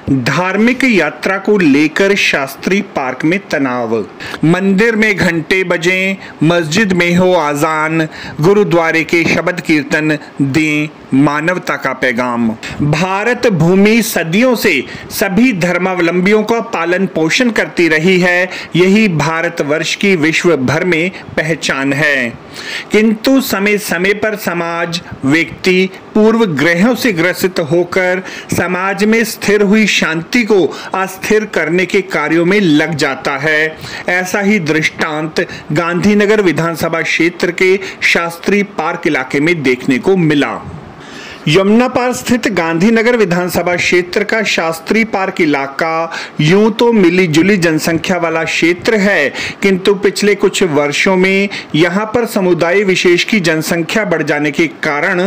धार्मिक यात्रा को लेकर शास्त्री पार्क में तनाव। मंदिर में घंटे बजें, मस्जिद में हो आजान, गुरुद्वारे के शब्द कीर्तन दें मानवता का पैगाम। भारत भूमि सदियों से सभी धर्मावलंबियों का पालन पोषण करती रही है। यही भारतवर्ष की विश्व भर में पहचान है। किंतु समय समय पर समाज, व्यक्ति पूर्व ग्रहों से ग्रसित होकर समाज में स्थिर हुई शांति को अस्थिर करने के कार्यों में लग जाता है। ऐसा ही दृष्टांत गांधीनगर विधानसभा क्षेत्र के शास्त्री पार्क इलाके में देखने को मिला। यमुना पार स्थित गांधीनगर विधानसभा क्षेत्र का शास्त्री पार्क इलाका यूं तो मिली जुली जनसंख्या वाला क्षेत्र है, किंतु पिछले कुछ वर्षों में यहां पर समुदाय विशेष की जनसंख्या बढ़ जाने के कारण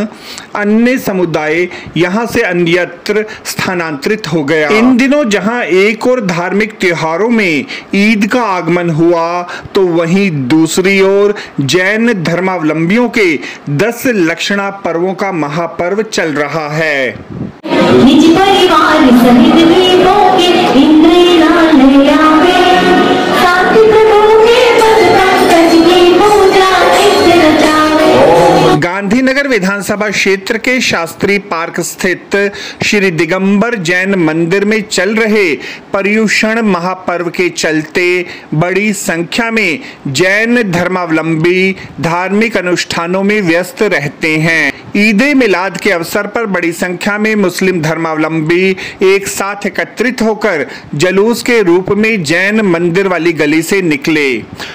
अन्य समुदाय यहां से अन्यत्र स्थानांतरित हो गया। इन दिनों जहां एक और धार्मिक त्योहारों में ईद का आगमन हुआ, तो वहीं दूसरी ओर जैन धर्मावलंबियों के 10 लक्षणा पर्वों का महापर्व चल रहा है। निज परिवार सहित देवों के इंद्र नया शांति प्रभु के पद पंकज की पूजा गांधीनगर विधानसभा क्षेत्र के शास्त्री पार्क स्थित श्री दिगंबर जैन मंदिर में चल रहे पर्युषण महापर्व के चलते बड़ी संख्या में जैन धर्मावलंबी धार्मिक अनुष्ठानों में व्यस्त रहते हैं। ईद-ए मिलाद के अवसर पर बड़ी संख्या में मुस्लिम धर्मावलंबी एक साथ एकत्रित होकर जुलूस के रूप में जैन मंदिर वाली गली से निकले।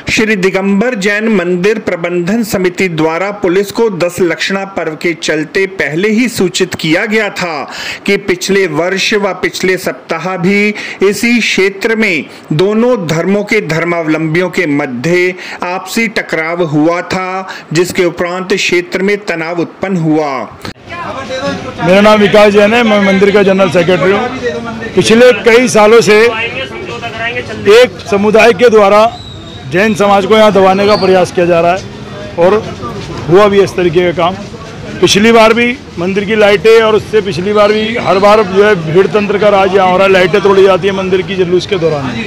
श्री दिगंबर जैन मंदिर प्रबंधन समिति द्वारा पुलिस को 10 लक्षणा पर्व के चलते पहले ही सूचित किया गया था कि पिछले वर्ष व पिछले सप्ताह भी इसी क्षेत्र में दोनों धर्मों के धर्मावलंबियों के मध्य आपसी टकराव हुआ था, जिसके उपरांत क्षेत्र में तनाव उत्पन्न हुआ। मेरा नाम विकास जैन है, मैं मंदिर का जनरल सेक्रेटरी हूँ। पिछले कई सालों से एक समुदाय के द्वारा जैन समाज को यहाँ दबाने का प्रयास किया जा रहा है और हुआ भी इस तरीके का काम। पिछली बार भी मंदिर की लाइटें और उससे पिछली बार भी हर बार जो है भीड़ तंत्र का राज यहाँ हो रहा है। लाइटें तोड़ी जाती है मंदिर की जुलूस के दौरान।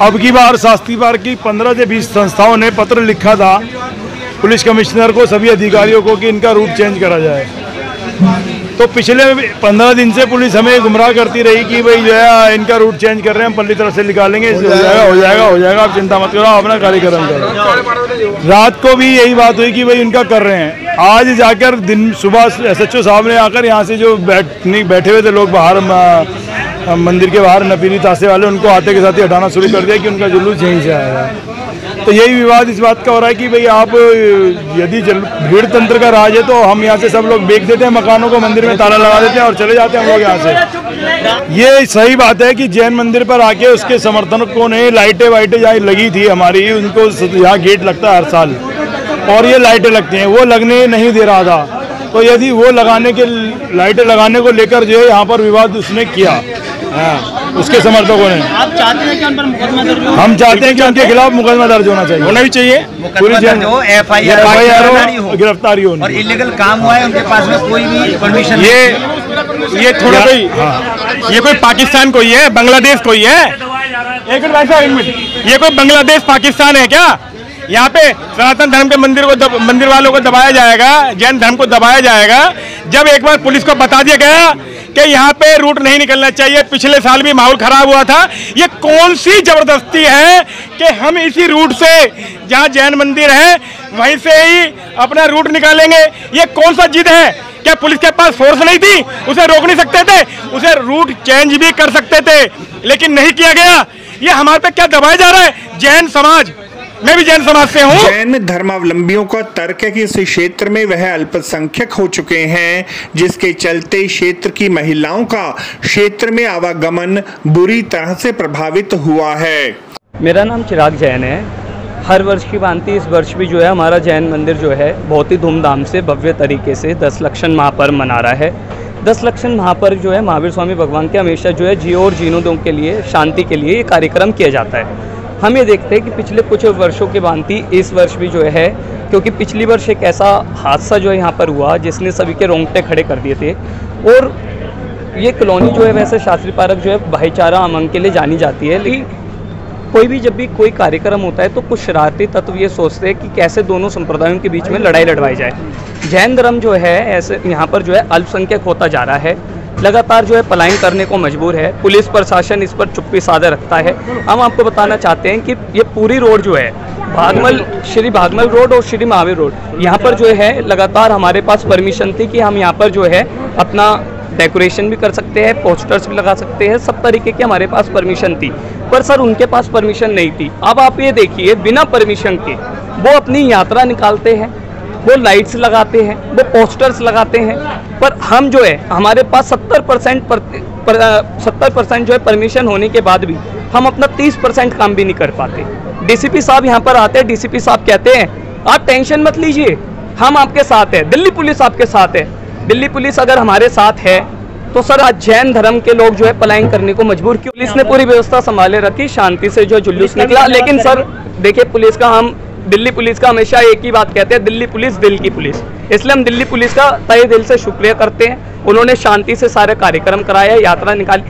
अब की बार शास्त्री पार्क की 15 से 20 संस्थाओं ने पत्र लिखा था पुलिस कमिश्नर को, सभी अधिकारियों को, कि इनका रूट चेंज करा जाए। तो पिछले 15 दिन से पुलिस हमें गुमराह करती रही कि भाई जो है इनका रूट चेंज कर रहे हैं, हम पल्ली तरफ से निकालेंगे, हो जाएगा, आप चिंता मत करो, अपना कार्यक्रम करो। रात को भी यही बात हुई कि भाई इनका कर रहे हैं। आज जाकर दिन सुबह SHO साहब ने आकर यहाँ से जो बैठे हुए थे लोग बाहर मंदिर के बाहर नपीली ताशे वाले, उनको आते के साथ ही हटाना शुरू कर दिया कि उनका जुलूस यहीं से आया है। तो यही विवाद इस बात का हो रहा है कि भाई आप यदि भीड़ तंत्र का राज है तो हम यहाँ से सब लोग बेच देते हैं मकानों को, मंदिर में ताला लगा देते हैं और चले जाते हैं हम लोग यहाँ से। ये सही बात है कि जैन मंदिर पर आके उसके समर्थकों ने लाइटें वाइटें जहाँ लगी थी हमारी, उनको यहाँ गेट लगता है हर साल और ये लाइटें लगती हैं, वो लगने नहीं दे रहा था। तो यदि वो लाइटें लगाने को लेकर जो है यहाँ पर विवाद उसने किया, उसके समर्थकों ने। आप चाहते हैं कि उन पर मुकदमा दर्ज हो? हम चाहते हैं कि उनके खिलाफ मुकदमा दर्ज होना चाहिए, होना भी चाहिए। FIR हो, गिरफ्तारी हो। और इलीगल काम हुआ है उनके पास में कोई भी परमिशन? ये थोड़ा कोई ये कोई पाकिस्तान कोई है, बांग्लादेश कोई है? एक मिनट, ये कोई बांग्लादेश पाकिस्तान है क्या? यहाँ पे सनातन धर्म के मंदिर वालों को दबाया जाएगा, जैन धर्म को दबाया जाएगा। जब एक बार पुलिस को बता दिया गया कि यहाँ पे रूट नहीं निकलना चाहिए, पिछले साल भी माहौल खराब हुआ था, ये कौन सी जबरदस्ती है कि हम इसी रूट से जहाँ जैन मंदिर है वहीं से ही अपना रूट निकालेंगे? ये कौन सा जिद है? क्या पुलिस के पास फोर्स नहीं थी? उसे रोक नहीं सकते थे? उसे रूट चेंज भी कर सकते थे, लेकिन नहीं किया गया। ये हमारे पे क्या दबाया जा रहा है? जैन समाज, मैं भी जैन समाज से हूँ। जैन धर्मावलंबियों का तर्क है कि इस क्षेत्र में वह अल्पसंख्यक हो चुके हैं, जिसके चलते क्षेत्र की महिलाओं का क्षेत्र में आवागमन बुरी तरह से प्रभावित हुआ है। मेरा नाम चिराग जैन है। हर वर्ष की भांति इस वर्ष भी जो है हमारा जैन मंदिर जो है बहुत ही धूमधाम से भव्य तरीके से 10 लक्षण महापर्व मना रहा है। 10 लक्षण महापर्व जो है महावीर स्वामी भगवान के हमेशा जो है जियो और जीनोदों के लिए, शांति के लिए ये कार्यक्रम किया जाता है। हम ये देखते हैं कि पिछले कुछ वर्षों के भांति इस वर्ष भी जो है, क्योंकि पिछली वर्ष एक ऐसा हादसा जो है यहाँ पर हुआ जिसने सभी के रोंगटे खड़े कर दिए थे और ये कॉलोनी जो है वैसे शास्त्री पार्क जो है भाईचारा अमंग के लिए जानी जाती है, लेकिन कोई भी जब भी कोई कार्यक्रम होता है तो कुछ शरारती तत्व ये सोचते हैं कि कैसे दोनों संप्रदायों के बीच में लड़ाई लड़वाई जाए। जैन धर्म जो है ऐसे यहाँ पर जो है अल्पसंख्यक होता जा रहा है, लगातार जो है पलायन करने को मजबूर है। पुलिस प्रशासन इस पर चुप्पी साधे रखता है। हम आपको बताना चाहते हैं कि ये पूरी रोड जो है श्री भागमल रोड और श्री महावीर रोड, यहाँ पर जो है लगातार हमारे पास परमिशन थी कि हम यहाँ पर जो है अपना डेकोरेशन भी कर सकते हैं, पोस्टर्स भी लगा सकते हैं, सब तरीके की हमारे पास परमिशन थी। पर सर उनके पास परमिशन नहीं थी। अब आप ये देखिए बिना परमिशन के वो अपनी यात्रा निकालते हैं, वो लाइट्स लगाते हैं, वो पोस्टर्स लगाते हैं, पर हम जो है हमारे पास 70% जो है परमिशन होने के बाद भी हम अपना 30% काम भी नहीं कर पाते। डीसीपी साहब यहाँ पर आते हैं, डीसीपी साहब कहते हैं आप टेंशन मत लीजिए, हम आपके साथ हैं, दिल्ली पुलिस आपके साथ है। दिल्ली पुलिस अगर हमारे साथ है तो सर आज जैन धर्म के लोग जो है पलायन करने को मजबूर क्यों? पुलिस ने पूरी व्यवस्था संभाले रखी, शांति से जो जुलूस निकला। लेकिन सर देखिए पुलिस का हम दिल्ली पुलिस का हमेशा एक ही बात कहते हैं, दिल्ली पुलिस दिल की पुलिस, इसलिए हम दिल्ली पुलिस का तहे दिल से शुक्रिया करते हैं। उन्होंने शांति से सारे कार्यक्रम कराया, यात्रा निकाली।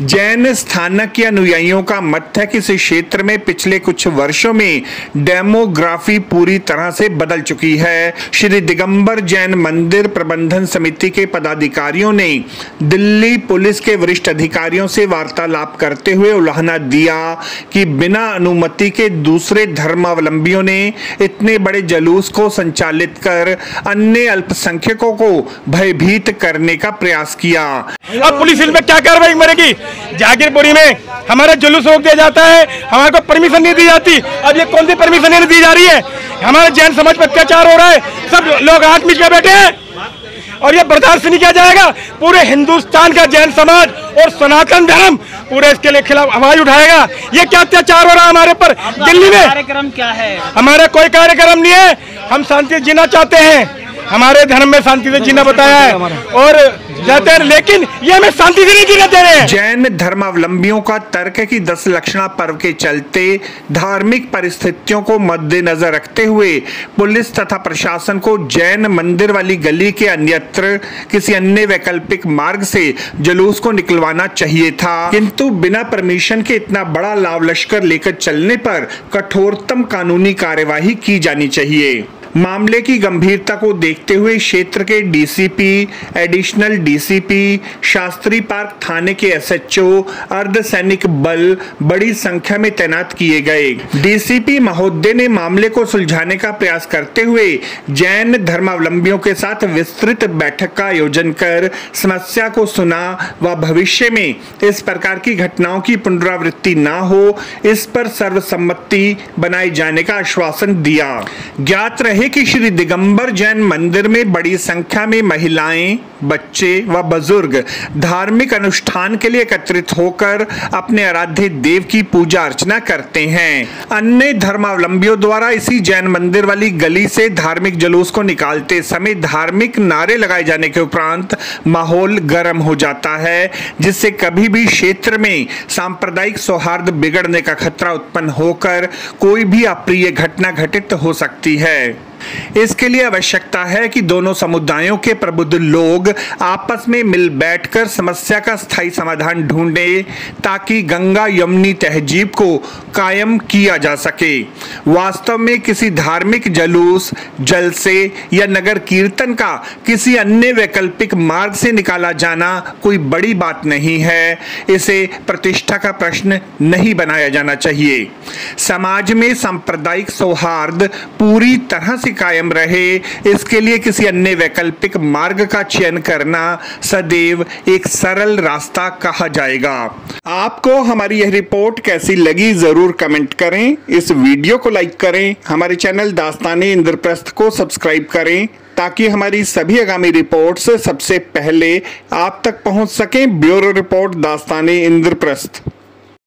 जैन स्थानक के अनुयायियों का मत है कि इस क्षेत्र में पिछले कुछ वर्षों में डेमोग्राफी पूरी तरह से बदल चुकी है। श्री दिगंबर जैन मंदिर प्रबंधन समिति के पदाधिकारियों ने दिल्ली पुलिस के वरिष्ठ अधिकारियों से वार्तालाप करते हुए उल्हाना दिया कि बिना अनुमति के दूसरे धर्मावलंबियों ने इतने बड़े जुलूस को संचालित कर अन्य अल्पसंख्यकों को भयभीत करने का प्रयास किया। अब पुलिस इसमें क्या कार्रवाई करेगी? जागीरपुरी में हमारा जुलूस रोक दिया जाता है, हमारे को परमिशन नहीं दी जाती। अब ये कौन सी परमिशन नहीं दी जा रही है? हमारे जैन समाज पर अत्याचार हो रहा है, सब लोग हाथ मिल के बैठे हैं और ये बर्दाश्त नहीं किया जाएगा। पूरे हिंदुस्तान का जैन समाज और सनातन धर्म पूरे इसके लिए खिलाफ आवाज उठाएगा। ये क्या अत्याचार हो रहा है हमारे पर? दिल्ली में कार्यक्रम क्या है? हमारा कोई कार्यक्रम नहीं है, हम शांति जीना चाहते हैं, हमारे धर्म में शांति से जीना बताया है और जाते हैं, लेकिन ये हमें शांति से नहीं जीना दे रहे हैं। जैन धर्मावलंबियों का तर्क है कि 10 लक्षणा पर्व के चलते धार्मिक परिस्थितियों को मद्देनजर रखते हुए पुलिस तथा प्रशासन को जैन मंदिर वाली गली के अन्यत्र किसी अन्य वैकल्पिक मार्ग से जुलूस को निकलवाना चाहिए था, किंतु बिना परमिशन के इतना बड़ा लाव लश्कर लेकर चलने पर कठोरतम कानूनी कार्यवाही की जानी चाहिए। मामले की गंभीरता को देखते हुए क्षेत्र के DCP, additional DCP, Shastri Park थाने के एसएचओ, अर्धसैनिक बल बड़ी संख्या में तैनात किए गए। डीसीपी महोदय ने मामले को सुलझाने का प्रयास करते हुए जैन धर्मावलंबियों के साथ विस्तृत बैठक का आयोजन कर समस्या को सुना व भविष्य में इस प्रकार की घटनाओं की पुनरावृत्ति न हो, इस पर सर्वसम्मति बनाए जाने का आश्वासन दिया। ज्ञात रहे कि श्री दिगंबर जैन मंदिर में बड़ी संख्या में महिलाएं, बच्चे व बुजुर्ग धार्मिक अनुष्ठान के लिए एकत्रित होकर अपने आराध्य देव की पूजा अर्चना करते हैं। अन्य धर्मावलंबियों द्वारा इसी जैन मंदिर वाली गली से धार्मिक जुलूस को निकालते समय धार्मिक नारे लगाए जाने के उपरांत माहौल गर्म हो जाता है, जिससे कभी भी क्षेत्र में सांप्रदायिक सौहार्द बिगड़ने का खतरा उत्पन्न होकर कोई भी अप्रिय घटना घटित हो सकती है। इसके लिए आवश्यकता है कि दोनों समुदायों के प्रबुद्ध लोग आपस में मिल बैठकर समस्या का स्थायी समाधान ढूंढें, ताकि गंगा यमुनी तहजीब को कायम किया जा सके। वास्तव में किसी धार्मिक जुलूस, जलसे या नगर कीर्तन का किसी अन्य वैकल्पिक मार्ग से निकाला जाना कोई बड़ी बात नहीं है, इसे प्रतिष्ठा का प्रश्न नहीं बनाया जाना चाहिए। समाज में सांप्रदायिक सौहार्द पूरी तरह से कायम रहे, इसके लिए किसी अन्य वैकल्पिक मार्ग का चयन करना सदैव एक सरल रास्ता कहा जाएगा। आपको हमारी यह रिपोर्ट कैसी लगी जरूर कमेंट करें, इस वीडियो को लाइक करें, हमारे चैनल दास्ताने इंद्रप्रस्थ को सब्सक्राइब करें ताकि हमारी सभी आगामी रिपोर्ट्स सबसे पहले आप तक पहुंच सकें। ब्यूरो रिपोर्ट दास्ताने इंद्रप्रस्थ।